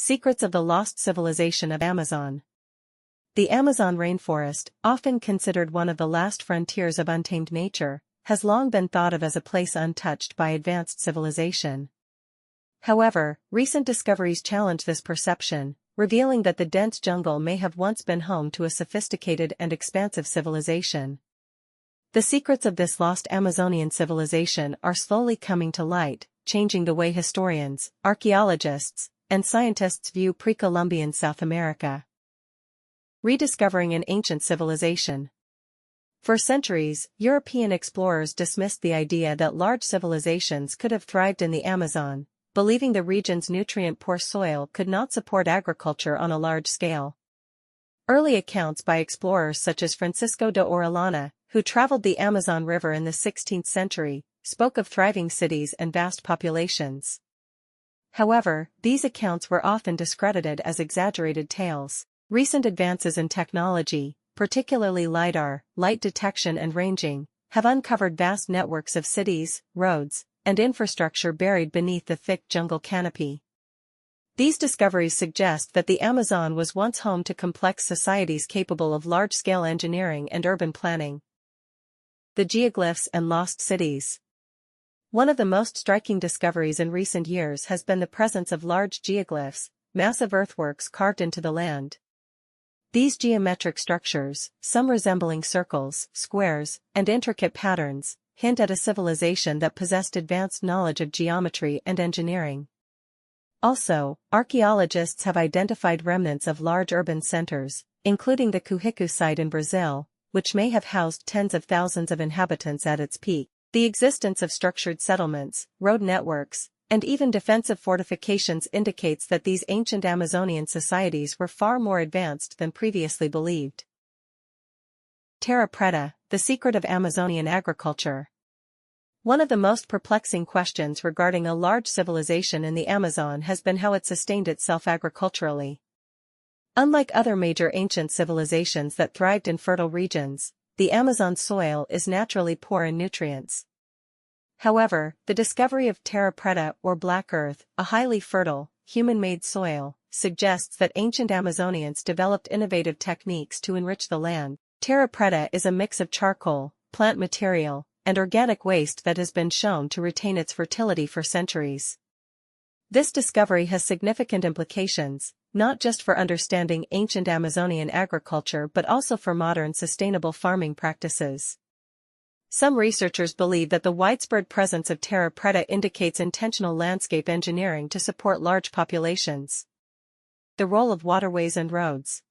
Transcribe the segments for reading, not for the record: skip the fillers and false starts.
Secrets of the Lost Civilization of Amazon. The Amazon rainforest, often considered one of the last frontiers of untamed nature, has long been thought of as a place untouched by advanced civilization. However, recent discoveries challenge this perception, revealing that the dense jungle may have once been home to a sophisticated and expansive civilization. The secrets of this lost Amazonian civilization are slowly coming to light, changing the way historians, archaeologists, and scientists view pre-Columbian South America. Rediscovering an ancient civilization. For centuries, European explorers dismissed the idea that large civilizations could have thrived in the Amazon, believing the region's nutrient-poor soil could not support agriculture on a large scale. Early accounts by explorers such as Francisco de Orellana, who traveled the Amazon River in the 16th century, spoke of thriving cities and vast populations. However, these accounts were often discredited as exaggerated tales. Recent advances in technology, particularly LiDAR, light detection and ranging, have uncovered vast networks of cities, roads, and infrastructure buried beneath the thick jungle canopy. These discoveries suggest that the Amazon was once home to complex societies capable of large-scale engineering and urban planning. The geoglyphs and lost cities. One of the most striking discoveries in recent years has been the presence of large geoglyphs, massive earthworks carved into the land. These geometric structures, some resembling circles, squares, and intricate patterns, hint at a civilization that possessed advanced knowledge of geometry and engineering. Also, archaeologists have identified remnants of large urban centers, including the Cujicu site in Brazil, which may have housed tens of thousands of inhabitants at its peak. The existence of structured settlements, road networks, and even defensive fortifications indicates that these ancient Amazonian societies were far more advanced than previously believed. Terra Preta, the secret of Amazonian agriculture. One of the most perplexing questions regarding a large civilization in the Amazon has been how it sustained itself agriculturally. Unlike other major ancient civilizations that thrived in fertile regions, the Amazon soil is naturally poor in nutrients. However, the discovery of terra preta or black earth, a highly fertile, human-made soil, suggests that ancient Amazonians developed innovative techniques to enrich the land. Terra preta is a mix of charcoal, plant material, and organic waste that has been shown to retain its fertility for centuries. This discovery has significant implications, not just for understanding ancient Amazonian agriculture but also for modern sustainable farming practices. Some researchers believe that the widespread presence of terra preta indicates intentional landscape engineering to support large populations. The role of waterways and roads.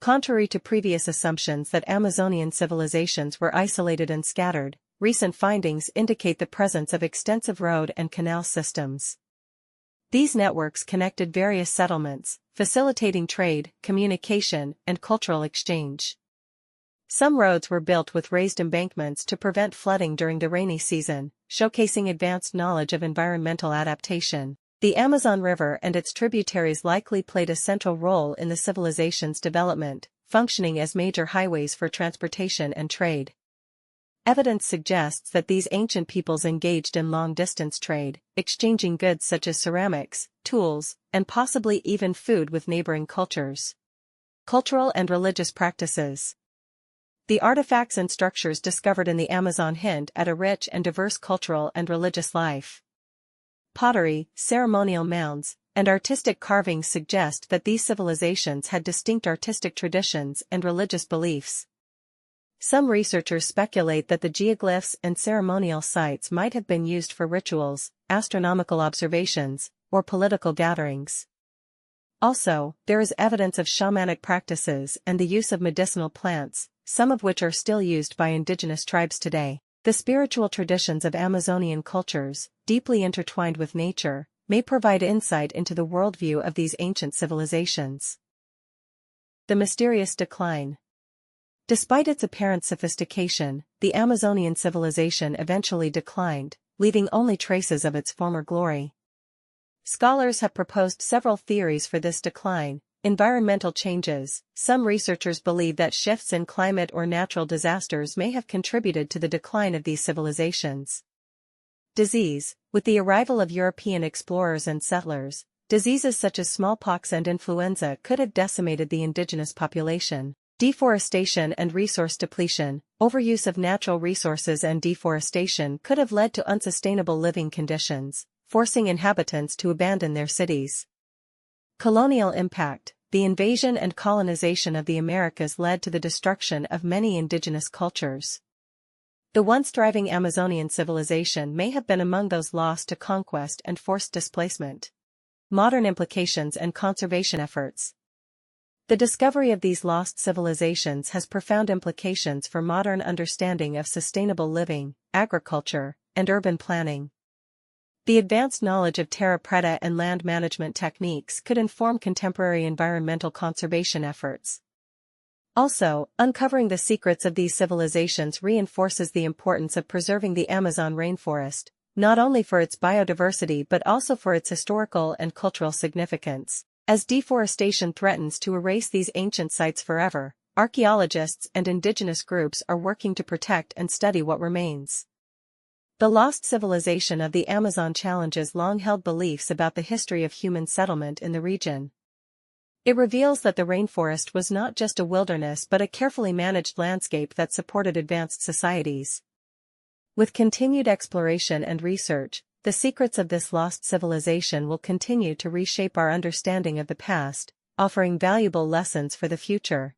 Contrary to previous assumptions that Amazonian civilizations were isolated and scattered, recent findings indicate the presence of extensive road and canal systems. These networks connected various settlements, facilitating trade, communication, and cultural exchange. Some roads were built with raised embankments to prevent flooding during the rainy season, showcasing advanced knowledge of environmental adaptation. The Amazon River and its tributaries likely played a central role in the civilization's development, functioning as major highways for transportation and trade. Evidence suggests that these ancient peoples engaged in long-distance trade, exchanging goods such as ceramics, tools, and possibly even food with neighboring cultures. Cultural and religious practices. The artifacts and structures discovered in the Amazon hint at a rich and diverse cultural and religious life. Pottery, ceremonial mounds, and artistic carvings suggest that these civilizations had distinct artistic traditions and religious beliefs. Some researchers speculate that the geoglyphs and ceremonial sites might have been used for rituals, astronomical observations, or political gatherings. Also, there is evidence of shamanic practices and the use of medicinal plants, some of which are still used by indigenous tribes today. The spiritual traditions of Amazonian cultures, deeply intertwined with nature, may provide insight into the worldview of these ancient civilizations. The mysterious decline. Despite its apparent sophistication, the Amazonian civilization eventually declined, leaving only traces of its former glory. Scholars have proposed several theories for this decline. Environmental changes. Some researchers believe that shifts in climate or natural disasters may have contributed to the decline of these civilizations. Disease. With the arrival of European explorers and settlers, Diseases such as smallpox and influenza could have decimated the indigenous population. Deforestation and resource depletion. Overuse of natural resources and deforestation could have led to unsustainable living conditions, forcing inhabitants to abandon their cities. Colonial impact. The invasion and colonization of the Americas led to the destruction of many indigenous cultures. The once thriving Amazonian civilization may have been among those lost to conquest and forced displacement. Modern implications and conservation efforts. The discovery of these lost civilizations has profound implications for modern understanding of sustainable living, agriculture, and urban planning. The advanced knowledge of terra preta and land management techniques could inform contemporary environmental conservation efforts. Also, uncovering the secrets of these civilizations reinforces the importance of preserving the Amazon rainforest, not only for its biodiversity but also for its historical and cultural significance. As deforestation threatens to erase these ancient sites forever, archaeologists and indigenous groups are working to protect and study what remains. The lost civilization of the Amazon challenges long-held beliefs about the history of human settlement in the region. It reveals that the rainforest was not just a wilderness but a carefully managed landscape that supported advanced societies. With continued exploration and research, the secrets of this lost civilization will continue to reshape our understanding of the past, offering valuable lessons for the future.